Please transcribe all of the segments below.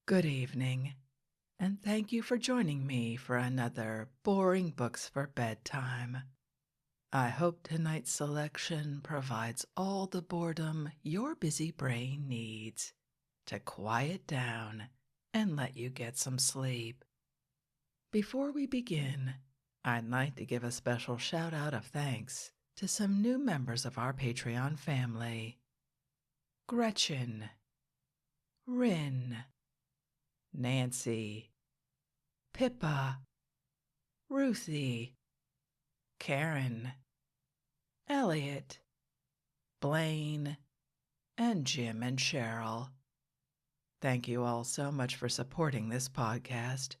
Good evening, and thank you for joining me for another Boring Books for Bedtime. I hope tonight's selection provides all the boredom your busy brain needs to quiet down and let you get some sleep. Before we begin, I'd like to give a special shout out of thanks to some new members of our Patreon family: Gretchen, Rin, Nancy, Pippa, Ruthie, Karen, Elliot, Blaine, and Jim and Cheryl. Thank you all so much for supporting this podcast.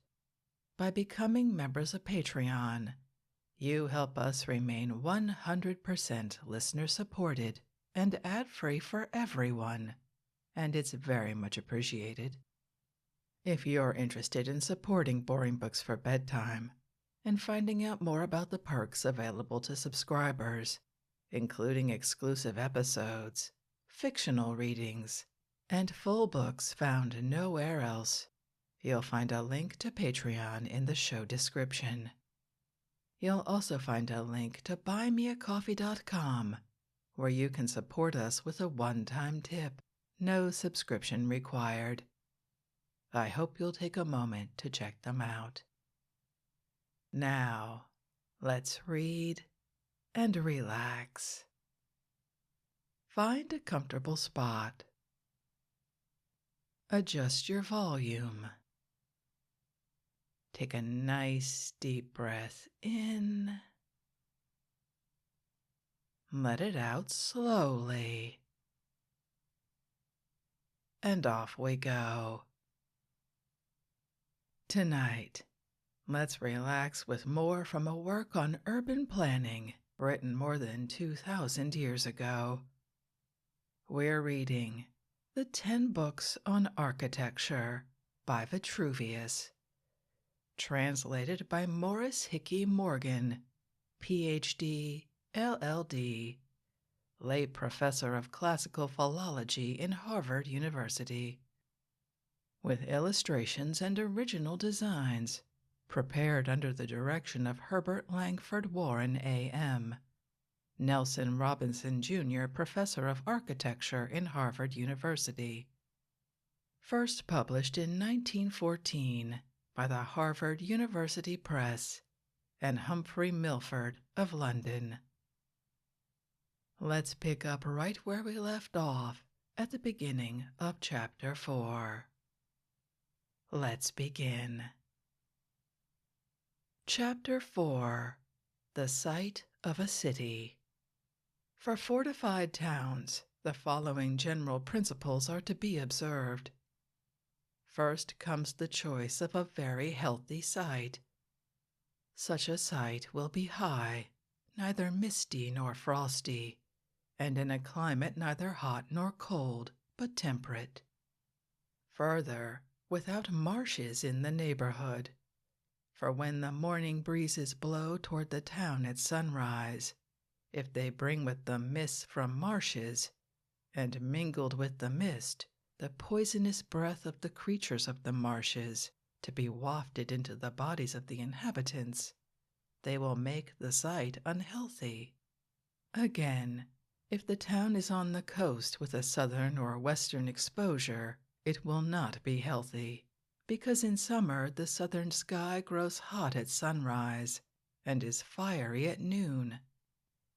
By becoming members of Patreon, you help us remain 100% listener supported and ad-free for everyone, and it's very much appreciated. If you're interested in supporting Boring Books for Bedtime and finding out more about the perks available to subscribers, including exclusive episodes, fictional readings, and full books found nowhere else, you'll find a link to Patreon in the show description. You'll also find a link to buymeacoffee.com, where you can support us with a one-time tip, no subscription required. I hope you'll take a moment to check them out. Now, let's read and relax. Find a comfortable spot. Adjust your volume. Take a nice deep breath in. Let it out slowly. And off we go. Tonight, let's relax with more from a work on urban planning written more than 2,000 years ago. We're reading The 10 Books on Architecture by Vitruvius, translated by Morris Hickey Morgan, Ph.D., LL.D., late professor of classical philology in Harvard University, with illustrations and original designs prepared under the direction of Herbert Langford Warren, A.M., Nelson Robinson, Jr., Professor of Architecture in Harvard University. First published in 1914 by the Harvard University Press and Humphrey Milford of London. Let's pick up right where we left off at the beginning of Chapter 4. Let's begin. Chapter 4. The Site of a City. For fortified towns, the following general principles are to be observed. First comes the choice of a very healthy site. Such a site will be high, neither misty nor frosty, and in a climate neither hot nor cold, but temperate. Further, without marshes in the neighborhood, for when the morning breezes blow toward the town at sunrise, if they bring with them mists from marshes, and mingled with the mist the poisonous breath of the creatures of the marshes to be wafted into the bodies of the inhabitants, they will make the site unhealthy. Again, if the town is on the coast with a southern or western exposure, it will not be healthy, because in summer the southern sky grows hot at sunrise and is fiery at noon,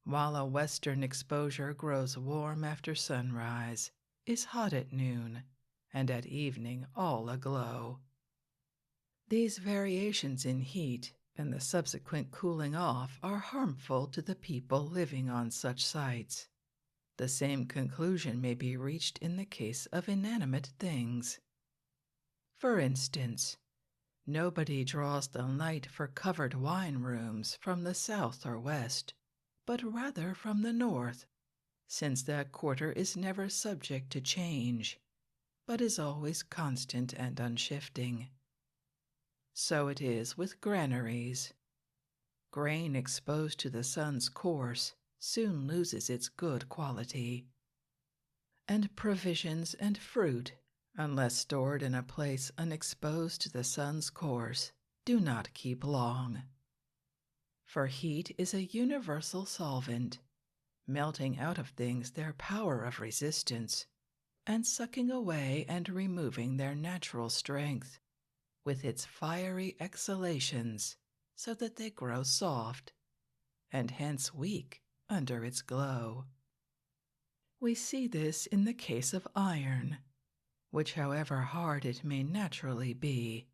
while a western exposure grows warm after sunrise, is hot at noon, and at evening all aglow. These variations in heat and the subsequent cooling off are harmful to the people living on such sites. The same conclusion may be reached in the case of inanimate things. For instance, nobody draws the light for covered wine rooms from the south or west, but rather from the north, since that quarter is never subject to change, but is always constant and unshifting. So it is with granaries. Grain exposed to the sun's course soon loses its good quality, and provisions and fruit unless stored in a place unexposed to the sun's course, do not keep long. For heat is a universal solvent, melting out of things their power of resistance, and sucking away and removing their natural strength with its fiery exhalations, so that they grow soft, and hence weak under its glow. We see this in the case of iron, which, however hard it may naturally be,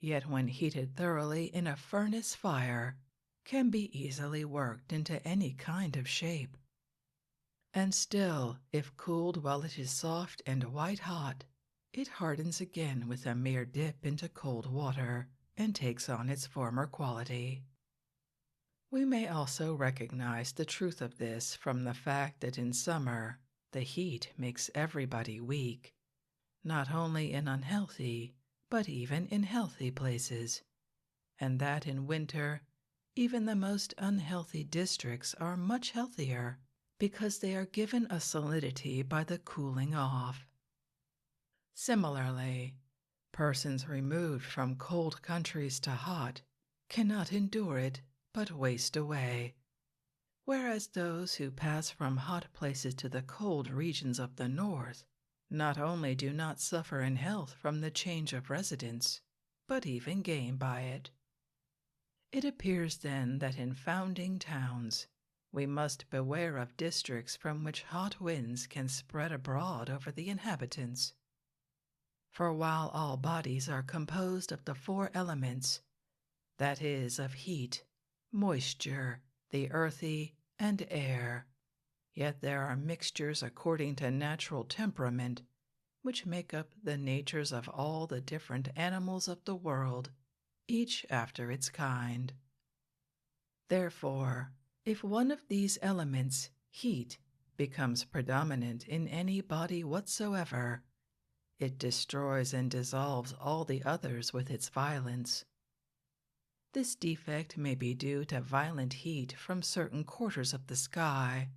yet when heated thoroughly in a furnace fire, can be easily worked into any kind of shape. And still, if cooled while it is soft and white hot, it hardens again with a mere dip into cold water and takes on its former quality. We may also recognize the truth of this from the fact that in summer, the heat makes everybody weak, not only in unhealthy, but even in healthy places, and that in winter, even the most unhealthy districts are much healthier because they are given a solidity by the cooling off. Similarly, persons removed from cold countries to hot cannot endure it but waste away, whereas those who pass from hot places to the cold regions of the north not only do not suffer in health from the change of residence, but even gain by it. It appears then that in founding towns, we must beware of districts from which hot winds can spread abroad over the inhabitants. For while all bodies are composed of the four elements, that is, of heat, moisture, the earthy, and air, yet there are mixtures according to natural temperament, which make up the natures of all the different animals of the world, each after its kind. Therefore, if one of these elements, heat, becomes predominant in any body whatsoever, it destroys and dissolves all the others with its violence. This defect may be due to violent heat from certain quarters of the sky,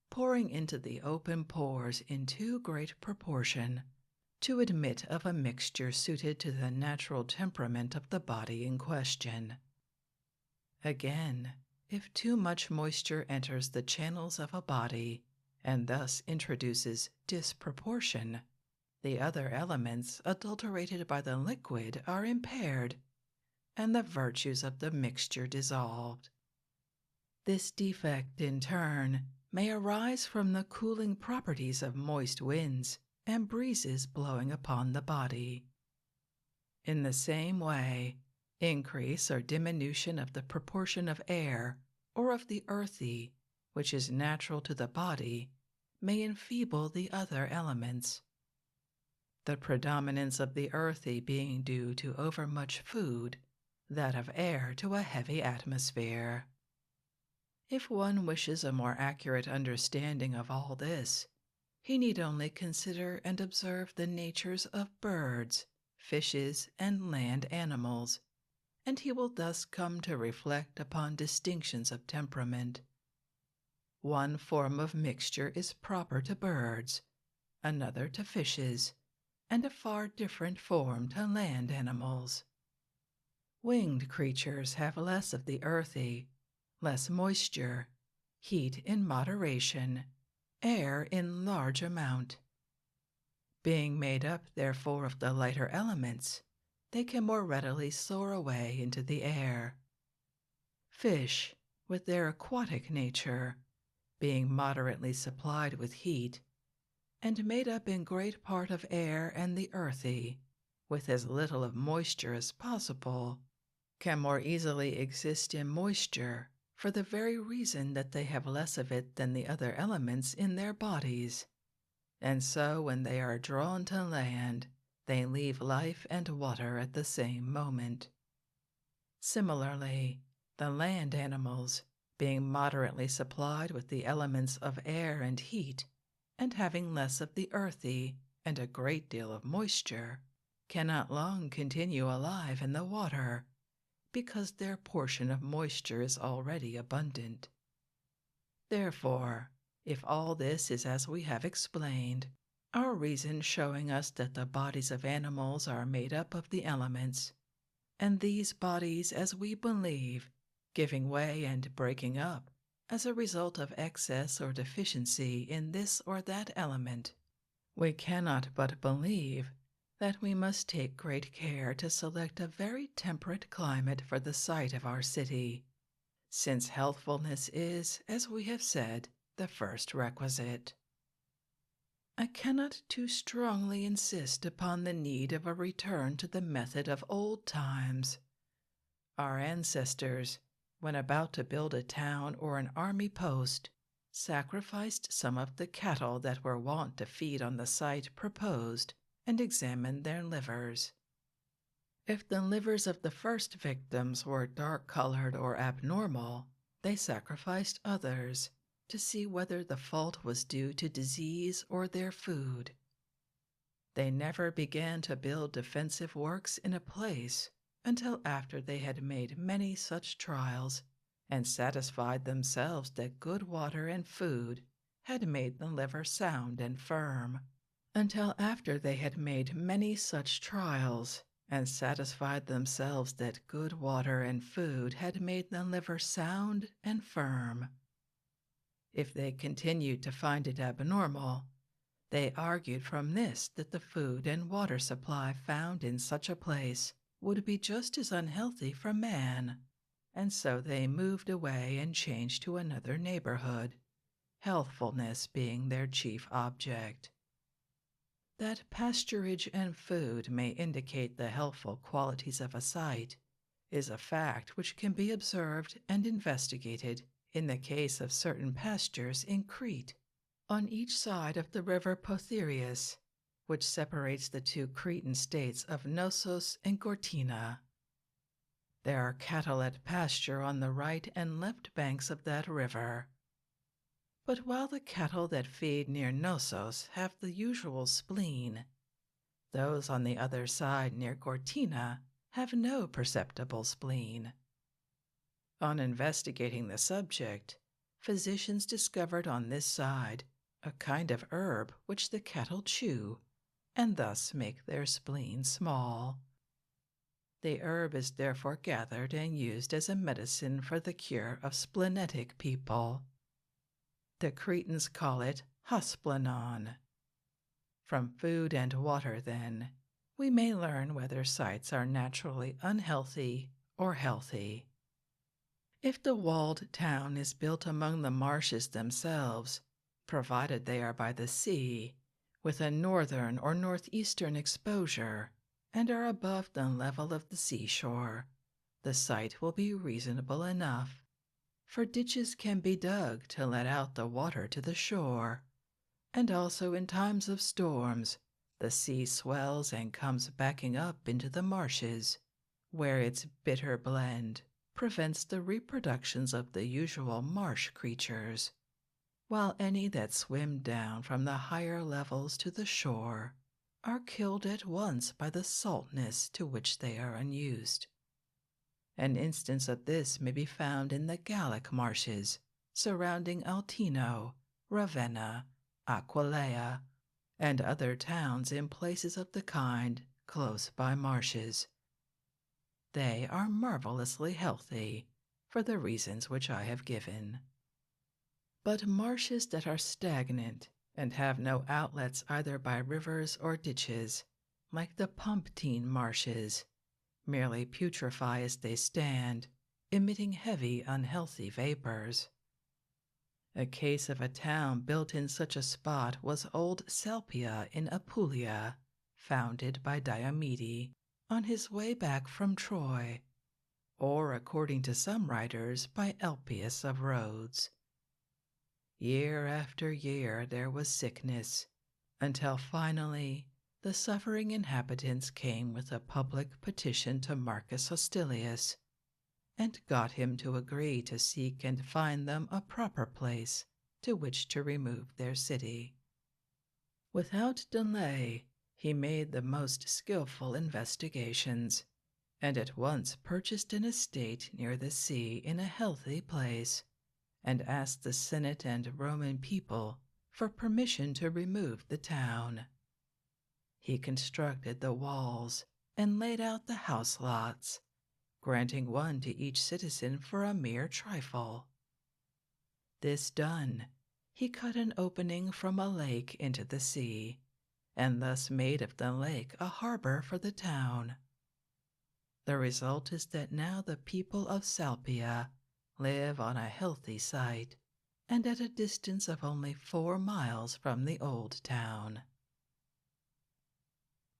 pouring into the open pores in too great proportion to admit of a mixture suited to the natural temperament of the body in question. Again, if too much moisture enters the channels of a body, and thus introduces disproportion, the other elements adulterated by the liquid are impaired, and the virtues of the mixture dissolved. This defect, in turn, may arise from the cooling properties of moist winds and breezes blowing upon the body. In the same way, increase or diminution of the proportion of air or of the earthy, which is natural to the body, may enfeeble the other elements. The predominance of the earthy being due to overmuch food, that of air to a heavy atmosphere. If one wishes a more accurate understanding of all this, he need only consider and observe the natures of birds, fishes, and land animals, and he will thus come to reflect upon distinctions of temperament. One form of mixture is proper to birds, another to fishes, and a far different form to land animals. Winged creatures have less of the earthy, less moisture, heat in moderation, air in large amount. Being made up, therefore, of the lighter elements, they can more readily soar away into the air. Fish, with their aquatic nature, being moderately supplied with heat, and made up in great part of air and the earthy, with as little of moisture as possible, can more easily exist in moisture for the very reason that they have less of it than the other elements in their bodies, and so when they are drawn to land, they leave life and water at the same moment. Similarly, the land animals, being moderately supplied with the elements of air and heat, and having less of the earthy and a great deal of moisture, cannot long continue alive in the water, because their portion of moisture is already abundant. Therefore, if all this is as we have explained, our reason showing us that the bodies of animals are made up of the elements, and these bodies, as we believe, giving way and breaking up as a result of excess or deficiency in this or that element, we cannot but believe that we must take great care to select a very temperate climate for the site of our city, since healthfulness is, as we have said, the first requisite. I cannot too strongly insist upon the need of a return to the method of old times. Our ancestors, when about to build a town or an army post, sacrificed some of the cattle that were wont to feed on the site proposed and examined their livers. If the livers of the first victims were dark-colored or abnormal, they sacrificed others to see whether the fault was due to disease or their food. They never began to build defensive works in a place until after they had made many such trials and satisfied themselves that good water and food had made the liver sound and firm. Until after they had made many such trials and satisfied themselves that good water and food had made the liver sound and firm. If they continued to find it abnormal, they argued from this that the food and water supply found in such a place would be just as unhealthy for man, and so they moved away and changed to another neighborhood, healthfulness being their chief object. That pasturage and food may indicate the healthful qualities of a site is a fact which can be observed and investigated in the case of certain pastures in Crete, on each side of the river Pothyrius, which separates the two Cretan states of Knossos and Gortyna. There are cattle at pasture on the right and left banks of that river. But while the cattle that feed near Knossos have the usual spleen, those on the other side near Gortyna have no perceptible spleen. On investigating the subject, physicians discovered on this side a kind of herb which the cattle chew, and thus make their spleen small. The herb is therefore gathered and used as a medicine for the cure of splenetic people. The Cretans call it hosplenon. From food and water, then, we may learn whether sites are naturally unhealthy or healthy. If the walled town is built among the marshes themselves, provided they are by the sea, with a northern or northeastern exposure, and are above the level of the seashore, the site will be reasonable enough, for ditches can be dug to let out the water to the shore, and also in times of storms the sea swells and comes backing up into the marshes, where its bitter blend prevents the reproductions of the usual marsh creatures, while any that swim down from the higher levels to the shore are killed at once by the saltness to which they are unused. An instance of this may be found in the Gallic marshes surrounding Altino, Ravenna, Aquileia, and other towns in places of the kind close by marshes. They are marvelously healthy for the reasons which I have given. But marshes that are stagnant and have no outlets either by rivers or ditches, like the Pomptine marshes, merely putrefy as they stand, emitting heavy, unhealthy vapors. A case of a town built in such a spot was old Salpia in Apulia, founded by Diomede on his way back from Troy, or, according to some writers, by Elpius of Rhodes. Year after year there was sickness, until finally the suffering inhabitants came with a public petition to Marcus Hostilius, and got him to agree to seek and find them a proper place to which to remove their city. Without delay, he made the most skillful investigations, and at once purchased an estate near the sea in a healthy place, and asked the Senate and Roman people for permission to remove the town. He constructed the walls and laid out the house lots, granting one to each citizen for a mere trifle. This done, he cut an opening from a lake into the sea, and thus made of the lake a harbor for the town. The result is that now the people of Salpia live on a healthy site and at a distance of only 4 miles from the old town.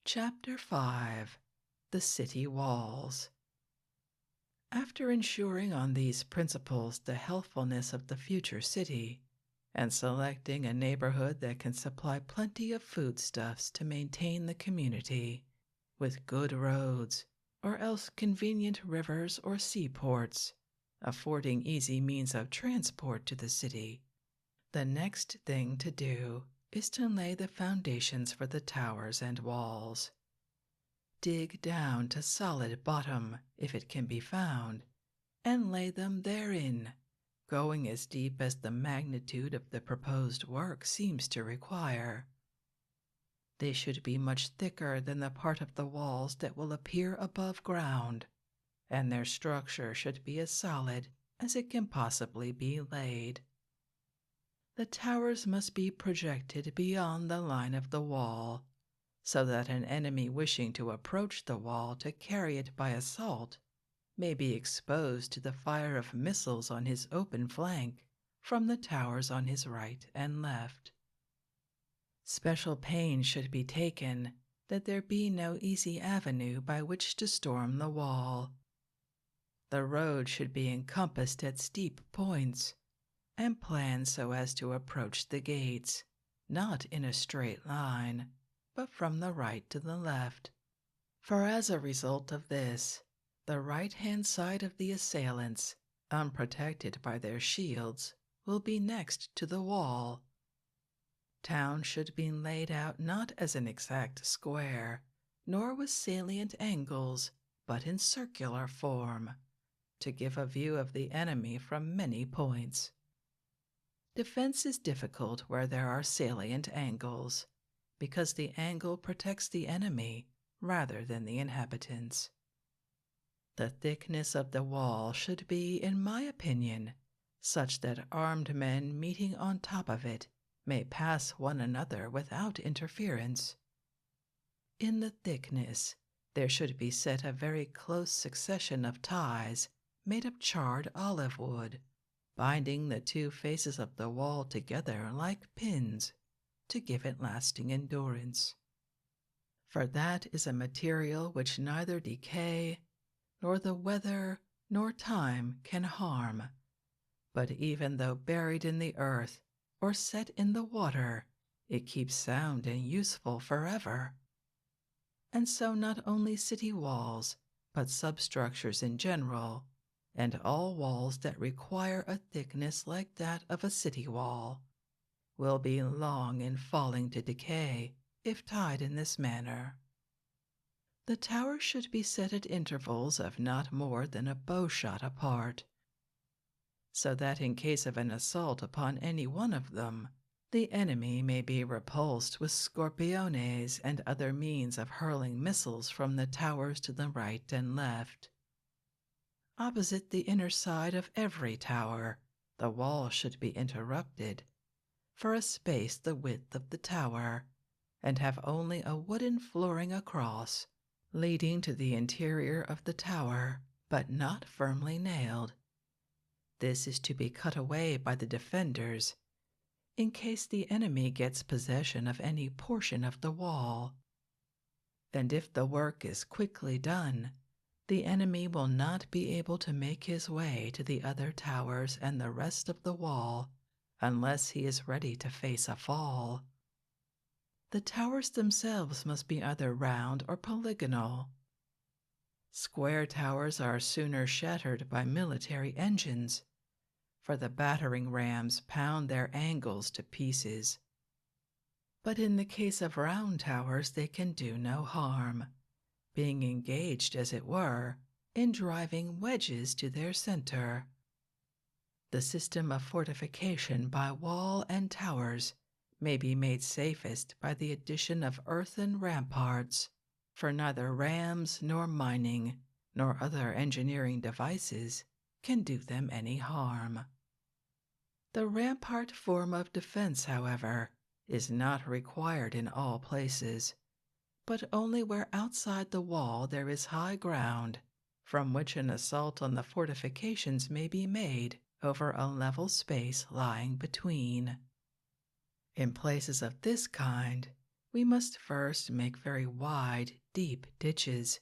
Chapter 5. The City Walls. After ensuring on these principles the healthfulness of the future city, and selecting a neighborhood that can supply plenty of foodstuffs to maintain the community, with good roads, or else convenient rivers or seaports, affording easy means of transport to the city, the next thing to do is to lay the foundations for the towers and walls. Dig down to solid bottom, if it can be found, and lay them therein, going as deep as the magnitude of the proposed work seems to require. They should be much thicker than the part of the walls that will appear above ground, and their structure should be as solid as it can possibly be laid. The towers must be projected beyond the line of the wall, so that an enemy wishing to approach the wall to carry it by assault may be exposed to the fire of missiles on his open flank from the towers on his right and left. Special pains should be taken that there be no easy avenue by which to storm the wall. The road should be encompassed at steep points, and planned so as to approach the gates, not in a straight line, but from the right to the left. For as a result of this, the right-hand side of the assailants, unprotected by their shields, will be next to the wall. Town should be laid out not as an exact square, nor with salient angles, but in circular form, to give a view of the enemy from many points. Defense is difficult where there are salient angles, because the angle protects the enemy rather than the inhabitants. The thickness of the wall should be, in my opinion, such that armed men meeting on top of it may pass one another without interference. In the thickness, there should be set a very close succession of ties made of charred olive wood, binding the two faces of the wall together like pins to give it lasting endurance. For that is a material which neither decay, nor the weather, nor time can harm, but even though buried in the earth or set in the water, it keeps sound and useful forever. And so not only city walls, but substructures in general, and all walls that require a thickness like that of a city wall, will be long in falling to decay if tied in this manner. The tower should be set at intervals of not more than a bowshot apart, so that in case of an assault upon any one of them, the enemy may be repulsed with scorpiones and other means of hurling missiles from the towers to the right and left. Opposite the inner side of every tower, the wall should be interrupted, for a space the width of the tower, and have only a wooden flooring across, leading to the interior of the tower, but not firmly nailed. This is to be cut away by the defenders, in case the enemy gets possession of any portion of the wall. And if the work is quickly done, the enemy will not be able to make his way to the other towers and the rest of the wall unless he is ready to face a fall. The towers themselves must be either round or polygonal. Square towers are sooner shattered by military engines, for the battering rams pound their angles to pieces. But in the case of round towers they can do no harm, being engaged, as it were, in driving wedges to their center. The system of fortification by wall and towers may be made safest by the addition of earthen ramparts, for neither rams nor mining nor other engineering devices can do them any harm. The rampart form of defense, however, is not required in all places, but only where outside the wall there is high ground from which an assault on the fortifications may be made over a level space lying between. In places of this kind, we must first make very wide, deep ditches.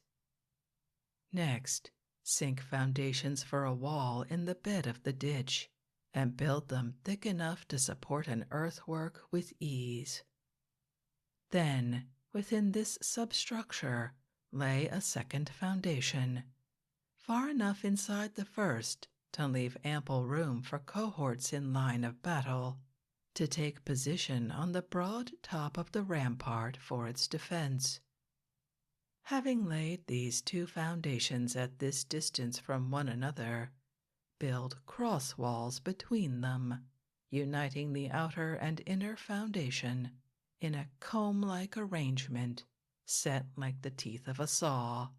Next, sink foundations for a wall in the bed of the ditch, and build them thick enough to support an earthwork with ease. Then, within this substructure, lay a second foundation, far enough inside the first to leave ample room for cohorts in line of battle to take position on the broad top of the rampart for its defense. Having laid these two foundations at this distance from one another, build cross walls between them, uniting the outer and inner foundation in a comb-like arrangement set like the teeth of a saw.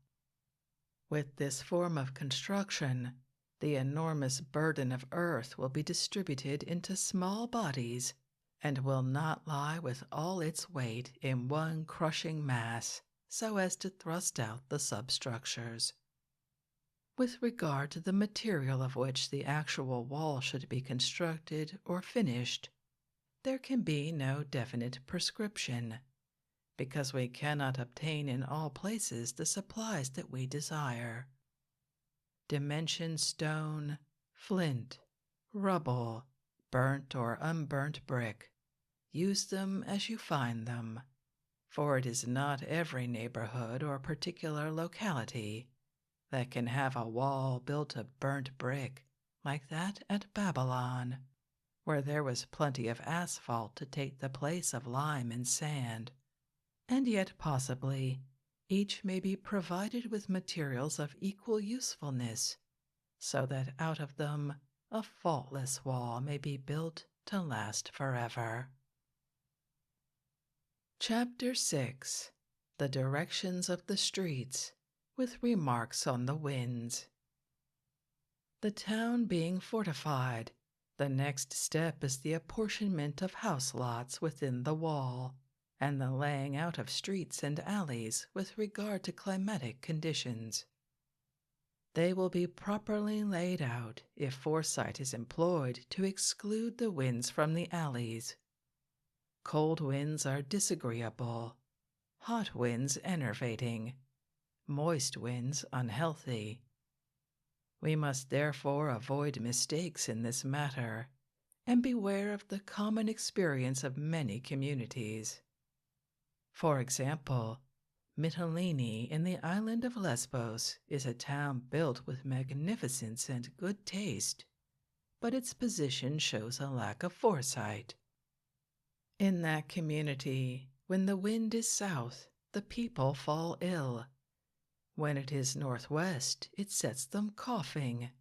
With this form of construction, the enormous burden of earth will be distributed into small bodies and will not lie with all its weight in one crushing mass so as to thrust out the substructures. With regard to the material of which the actual wall should be constructed or finished, there can be no definite prescription, because we cannot obtain in all places the supplies that we desire. Dimension stone, flint, rubble, burnt or unburnt brick, use them as you find them, for it is not every neighborhood or particular locality that can have a wall built of burnt brick like that at Babylon, where there was plenty of asphalt to take the place of lime and sand, and yet possibly each may be provided with materials of equal usefulness, so that out of them a faultless wall may be built to last forever. Chapter 6. The Directions of the Streets, with remarks on the winds. The town being fortified, the next step is the apportionment of house lots within the wall, and the laying out of streets and alleys with regard to climatic conditions. They will be properly laid out if foresight is employed to exclude the winds from the alleys. Cold winds are disagreeable, hot winds enervating, moist winds unhealthy. We must therefore avoid mistakes in this matter, and beware of the common experience of many communities. For example, Mytilene in the island of Lesbos is a town built with magnificence and good taste, but its position shows a lack of foresight. In that community, when the wind is south, the people fall ill. When it is northwest, it sets them coughing.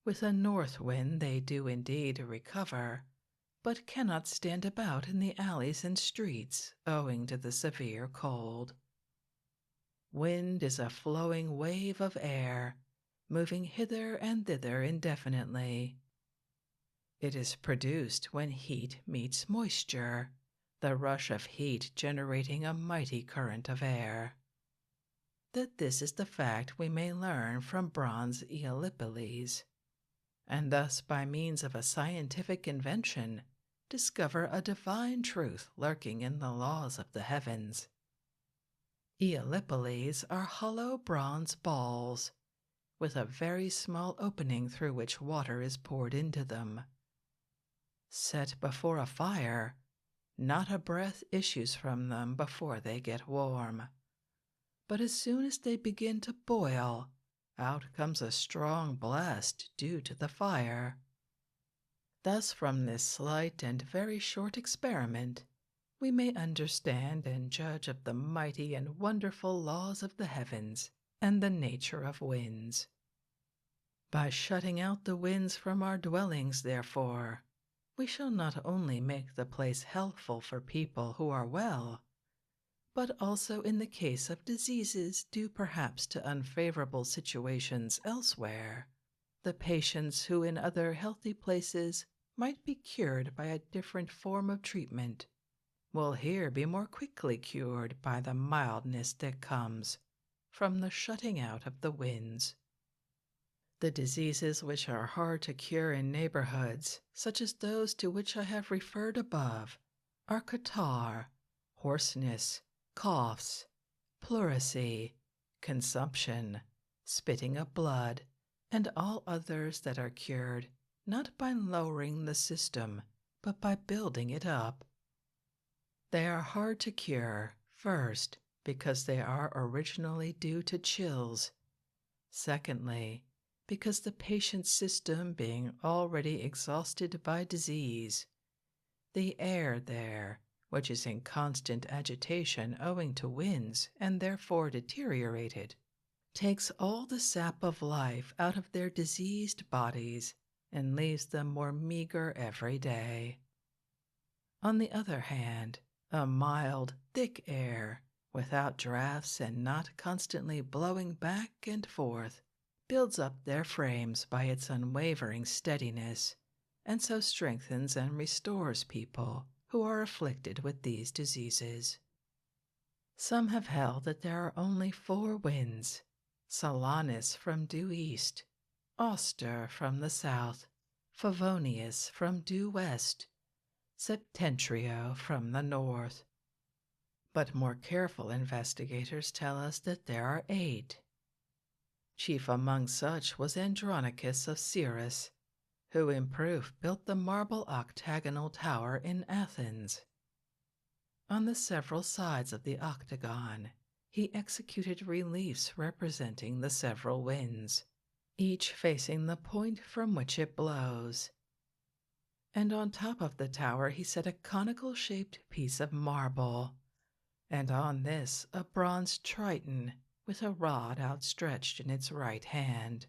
With a north wind they do indeed recover, but cannot stand about in the alleys and streets owing to the severe cold. Wind is a flowing wave of air, moving hither and thither indefinitely. It is produced when heat meets moisture, the rush of heat generating a mighty current of air. That this is the fact we may learn from bronze Eolipiles, and thus by means of a scientific invention discover a divine truth lurking in the laws of the heavens. Eolipiles are hollow bronze balls, with a very small opening through which water is poured into them. Set before a fire, not a breath issues from them before they get warm. But as soon as they begin to boil, out comes a strong blast due to the fire. Thus from this slight and very short experiment, we may understand and judge of the mighty and wonderful laws of the heavens and the nature of winds. By shutting out the winds from our dwellings, therefore, we shall not only make the place healthful for people who are well, but also in the case of diseases due perhaps to unfavorable situations elsewhere, the patients who in other healthy places might be cured by a different form of treatment will here be more quickly cured by the mildness that comes from the shutting out of the winds. The diseases which are hard to cure in neighborhoods, such as those to which I have referred above, are catarrh, hoarseness, coughs, pleurisy, consumption, spitting of blood, and all others that are cured not by lowering the system, but by building it up. They are hard to cure, first, because they are originally due to chills. Secondly, because the patient's system being already exhausted by disease, the air there, which is in constant agitation owing to winds and therefore deteriorated, takes all the sap of life out of their diseased bodies and leaves them more meager every day. On the other hand, a mild, thick air, without draughts and not constantly blowing back and forth, builds up their frames by its unwavering steadiness, and so strengthens and restores people who are afflicted with these diseases. Some have held that there are only 4 winds: Solanus from due east, Auster from the south, Favonius from due west, Septentrio from the north. But more careful investigators tell us that there are 8. Chief among such was Andronicus of Cyrrhus, who in proof built the marble octagonal tower in Athens. On the several sides of the octagon, he executed reliefs representing the several winds, each facing the point from which it blows. And on top of the tower he set a conical-shaped piece of marble, and on this a bronze triton with a rod outstretched in its right hand.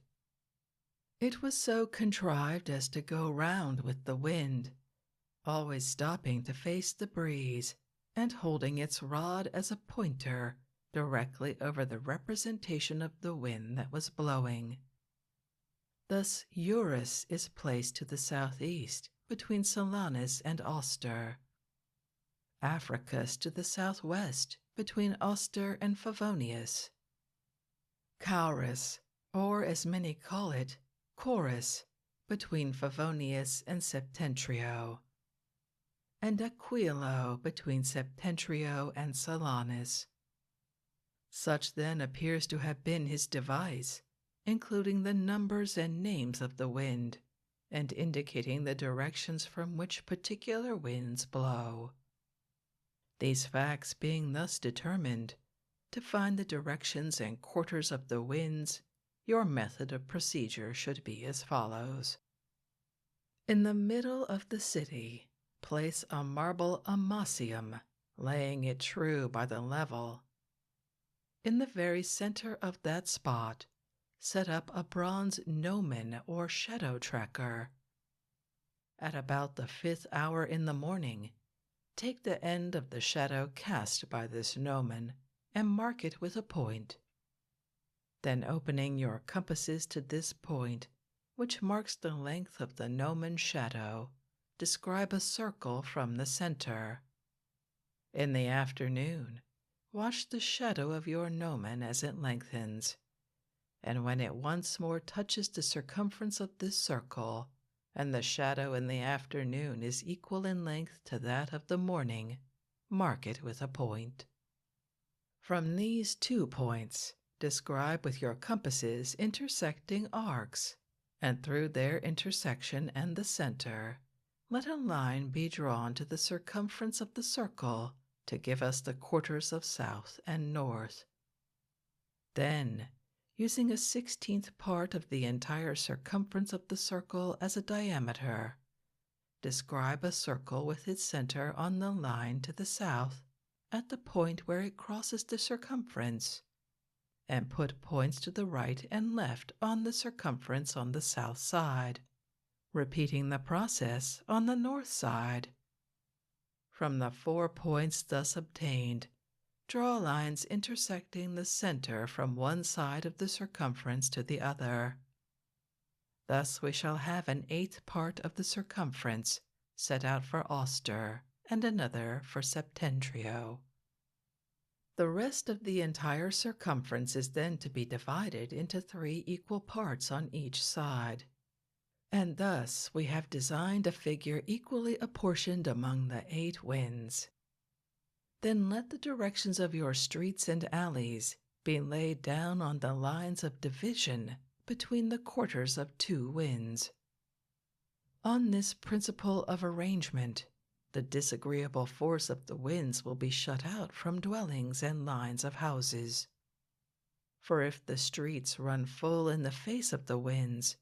It was so contrived as to go round with the wind, always stopping to face the breeze and holding its rod as a pointer directly over the representation of the wind that was blowing. Thus Eurus is placed to the southeast between Solanus and Auster, Africus to the southwest between Auster and Favonius, Caurus, or as many call it, Chorus, between Favonius and Septentrio, and Aquilo between Septentrio and Solanus. Such then appears to have been his device, including the numbers and names of the wind, and indicating the directions from which particular winds blow. These facts being thus determined, to find the directions and quarters of the winds, your method of procedure should be as follows. In the middle of the city, place a marble amassium, laying it true by the level. In the very center of that spot, set up a bronze gnomon or shadow tracker. At about the 5th hour in the morning, take the end of the shadow cast by this gnomon and mark it with a point. Then opening your compasses to this point, which marks the length of the gnomon shadow, describe a circle from the center. In the afternoon, watch the shadow of your gnomon as it lengthens, and when it once more touches the circumference of this circle, and the shadow in the afternoon is equal in length to that of the morning, mark it with a point. From these 2 points, describe with your compasses intersecting arcs, and through their intersection and the center, let a line be drawn to the circumference of the circle to give us the quarters of south and north. Then, using a 16th part of the entire circumference of the circle as a diameter, describe a circle with its center on the line to the south at the point where it crosses the circumference, and put points to the right and left on the circumference on the south side, repeating the process on the north side. From the 4 points thus obtained, draw lines intersecting the center from one side of the circumference to the other. Thus we shall have an 8th part of the circumference set out for Auster and another for Septentrio. The rest of the entire circumference is then to be divided into 3 equal parts on each side, and thus we have designed a figure equally apportioned among the 8 winds. Then let the directions of your streets and alleys be laid down on the lines of division between the quarters of 2 winds. On this principle of arrangement, the disagreeable force of the winds will be shut out from dwellings and lines of houses. For if the streets run full in the face of the winds,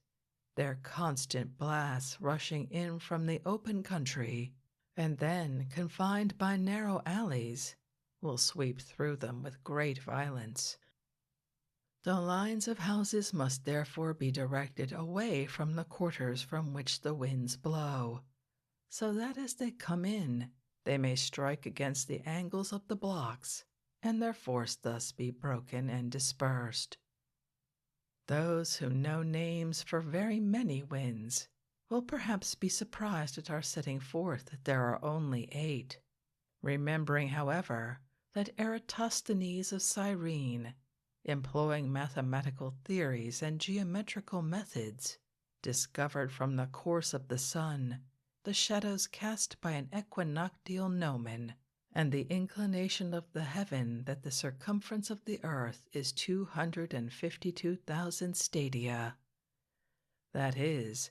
their constant blasts rushing in from the open country, and then confined by narrow alleys, will sweep through them with great violence. The lines of houses must therefore be directed away from the quarters from which the winds blow, so that as they come in, they may strike against the angles of the blocks, and their force thus be broken and dispersed. Those who know names for very many winds will perhaps be surprised at our setting forth that there are only 8, remembering, however, that Eratosthenes of Cyrene, employing mathematical theories and geometrical methods, discovered from the course of the sun the shadows cast by an equinoctial gnomon, and the inclination of the heaven that the circumference of the earth is 252,000 stadia, that is,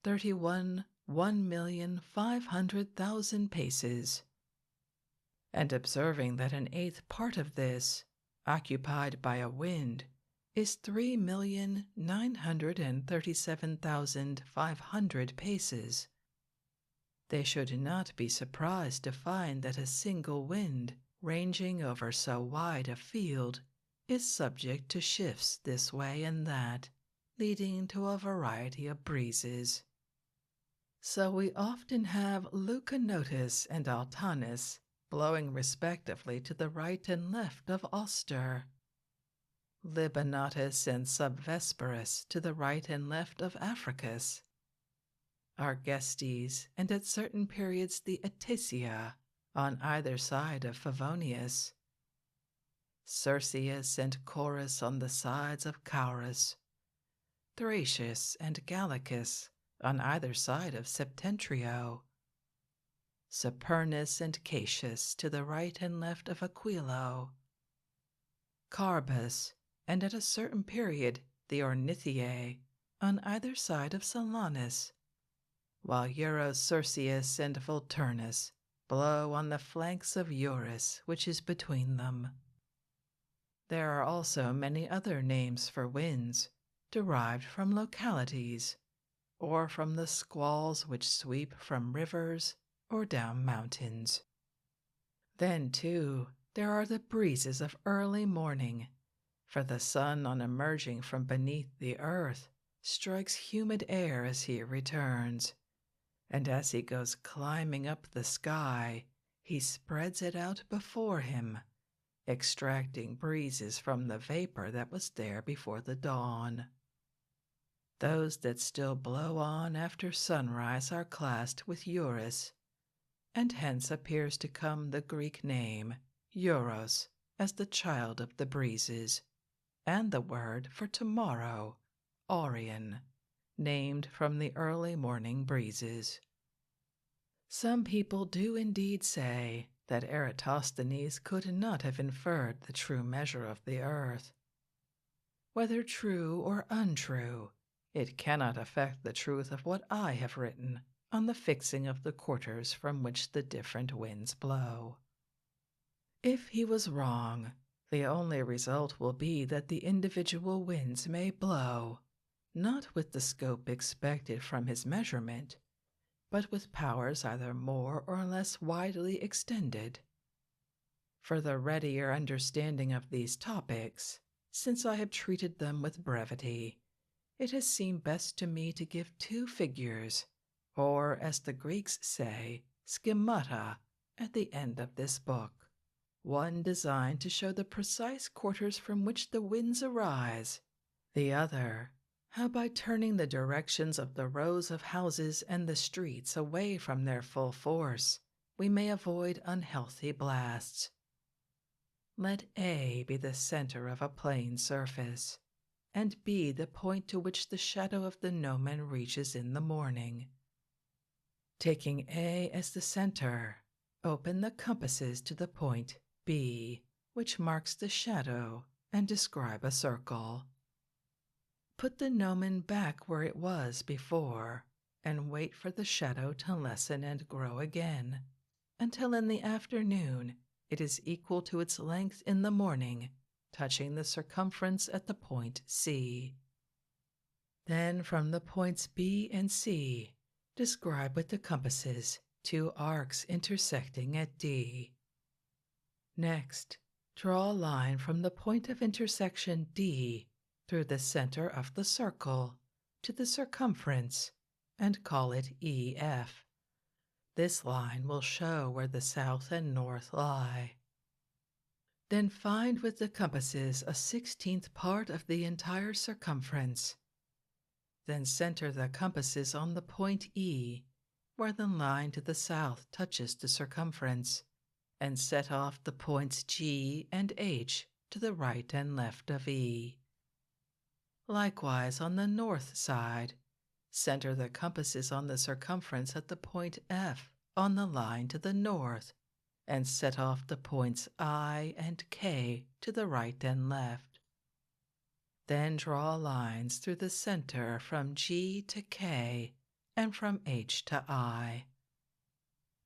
31,1,500,000 paces, and observing that an 8th part of this, occupied by a wind, is 3,937,500 paces, they should not be surprised to find that a single wind, ranging over so wide a field, is subject to shifts this way and that, leading to a variety of breezes. So we often have Lucanotus and Altanus blowing respectively to the right and left of Auster, Libanatus and Subvesperus to the right and left of Africus, Argestes, and at certain periods the Etisia, on either side of Favonius, Circeus and Chorus on the sides of Caurus, Thracius and Gallicus on either side of Septentrio, Supernus and Cassius to the right and left of Aquilo, Carbus, and at a certain period the Ornithiae on either side of Solanus, while Eurocirceus and Volturnus blow on the flanks of Eurus, which is between them. There are also many other names for winds, derived from localities, or from the squalls which sweep from rivers or down mountains. Then, too, there are the breezes of early morning, for the sun, on emerging from beneath the earth, strikes humid air as he returns, and as he goes climbing up the sky, he spreads it out before him, extracting breezes from the vapor that was there before the dawn. Those that still blow on after sunrise are classed with Eurus, and hence appears to come the Greek name Euros as the child of the breezes, and the word for tomorrow, Orion, named from the early morning breezes. Some people do indeed say that Eratosthenes could not have inferred the true measure of the earth. Whether true or untrue, it cannot affect the truth of what I have written on the fixing of the quarters from which the different winds blow. If he was wrong, the only result will be that the individual winds may blow, not with the scope expected from his measurement, but with powers either more or less widely extended. For the readier understanding of these topics, since I have treated them with brevity, it has seemed best to me to give two figures, or as the Greeks say, schemata, at the end of this book. One designed to show the precise quarters from which the winds arise, the other, how by turning the directions of the rows of houses and the streets away from their full force, we may avoid unhealthy blasts. Let A be the center of a plane surface, and B the point to which the shadow of the gnomon reaches in the morning. Taking A as the center, open the compasses to the point B, which marks the shadow, and describe a circle. Put the gnomon back where it was before, and wait for the shadow to lessen and grow again, until in the afternoon it is equal to its length in the morning, touching the circumference at the point C. Then from the points B and C, describe with the compasses 2 arcs intersecting at D. Next, draw a line from the point of intersection D through the center of the circle to the circumference and call it EF. This line will show where the south and north lie. Then find with the compasses a 16th part of the entire circumference. Then center the compasses on the point E, where the line to the south touches the circumference, and set off the points G and H to the right and left of E. Likewise on the north side, center the compasses on the circumference at the point F on the line to the north, and set off the points I and K to the right and left. Then draw lines through the center from G to K and from H to I.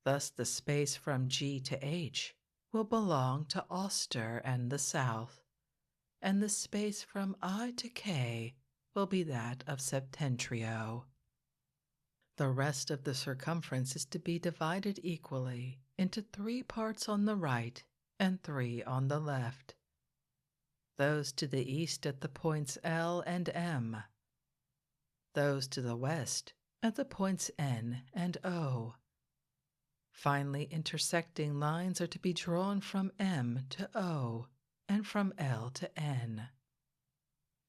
Thus the space from G to H will belong to Auster and the south, and the space from I to K will be that of Septentrio. The rest of the circumference is to be divided equally into 3 parts on the right and 3 on the left. Those to the east at the points L and M. Those to the west at the points N and O. Finally, intersecting lines are to be drawn from M to O and from L to N.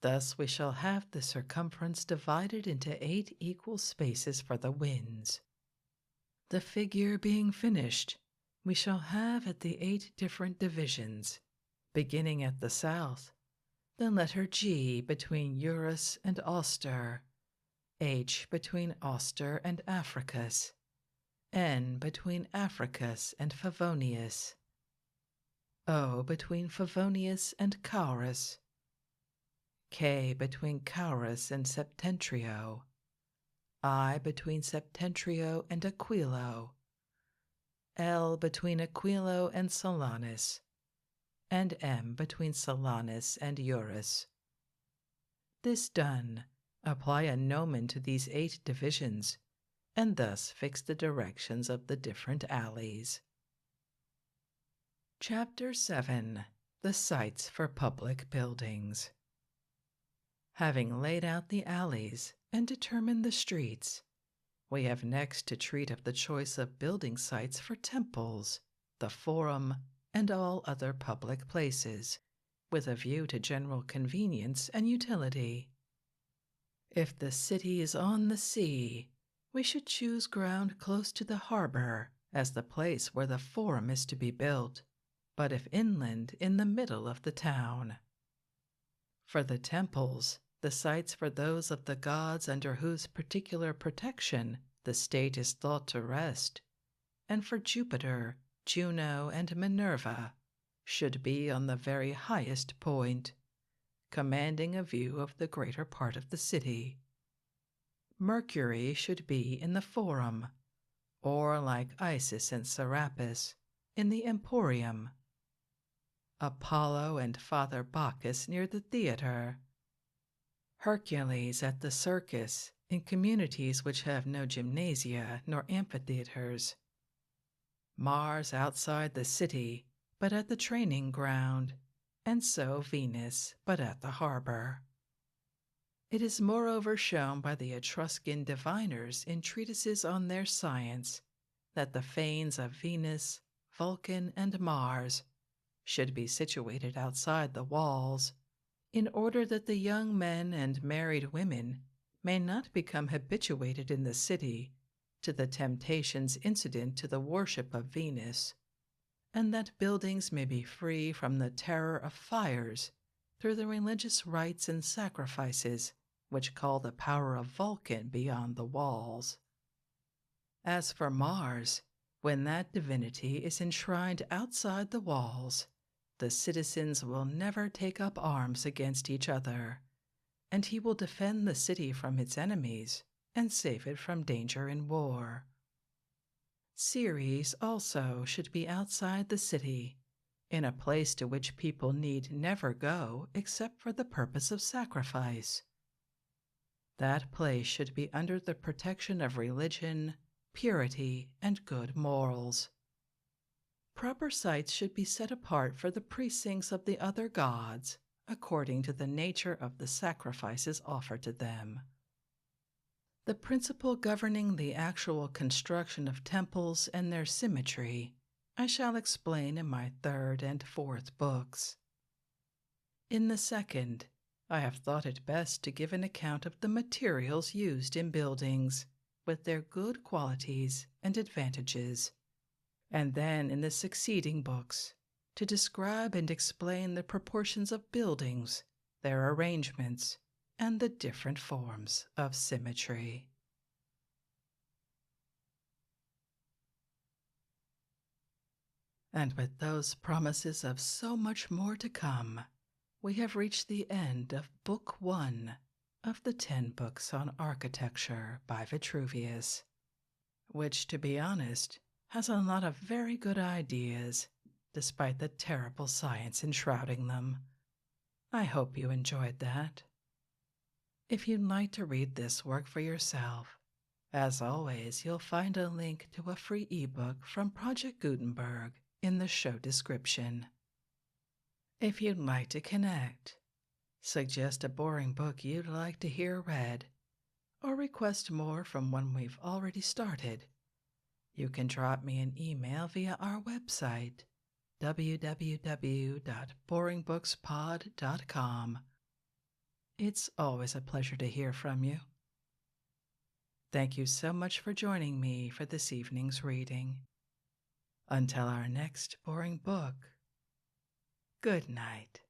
Thus we shall have the circumference divided into 8 equal spaces for the winds. The figure being finished, we shall have at the 8 different divisions, beginning at the south, the letter G between Eurus and Auster, H between Auster and Africus, N between Africus and Favonius, O between Favonius and Caurus, K between Caurus and Septentrio, I between Septentrio and Aquilo, L between Aquilo and Solanus, and M between Solanus and Eurus. This done, apply a gnomon to these 8 divisions, and thus fix the directions of the different alleys. Chapter 7. The Sites for Public Buildings. Having laid out the alleys and determined the streets, we have next to treat of the choice of building sites for temples, the forum, and all other public places, with a view to general convenience and utility. If the city is on the sea, we should choose ground close to the harbor as the place where the forum is to be built, but if inland, in the middle of the town. For the temples, the sites for those of the gods under whose particular protection the state is thought to rest, and for Jupiter, Juno, and Minerva, should be on the very highest point, commanding a view of the greater part of the city. Mercury should be in the forum, or like Isis and Serapis, in the emporium. Apollo and Father Bacchus near the theater. Hercules at the circus, in communities which have no gymnasia nor amphitheaters. Mars outside the city, but at the training ground, and so Venus, but at the harbor. It is moreover shown by the Etruscan diviners in treatises on their science that the fanes of Venus, Vulcan, and Mars should be situated outside the walls, in order that the young men and married women may not become habituated in the city to the temptations incident to the worship of Venus, and that buildings may be free from the terror of fires through the religious rites and sacrifices which call the power of Vulcan beyond the walls. As for Mars, when that divinity is enshrined outside the walls, the citizens will never take up arms against each other, and he will defend the city from its enemies and save it from danger in war. Ceres also should be outside the city, in a place to which people need never go except for the purpose of sacrifice. That place should be under the protection of religion, purity, and good morals. Proper sites should be set apart for the precincts of the other gods, according to the nature of the sacrifices offered to them. The principle governing the actual construction of temples and their symmetry I shall explain in my third and fourth books. In the second, I have thought it best to give an account of the materials used in buildings, with their good qualities and advantages, and then in the succeeding books to describe and explain the proportions of buildings, their arrangements, and the different forms of symmetry. And with those promises of so much more to come, we have reached the end of Book 1 of the 10 books on architecture by Vitruvius, which, to be honest, has a lot of very good ideas, despite the terrible science enshrouding them. I hope you enjoyed that. If you'd like to read this work for yourself, as always, you'll find a link to a free ebook from Project Gutenberg in the show description. If you'd like to connect, suggest a boring book you'd like to hear read, or request more from one we've already started, you can drop me an email via our website, www.boringbookspod.com. It's always a pleasure to hear from you. Thank you so much for joining me for this evening's reading. Until our next boring book, good night.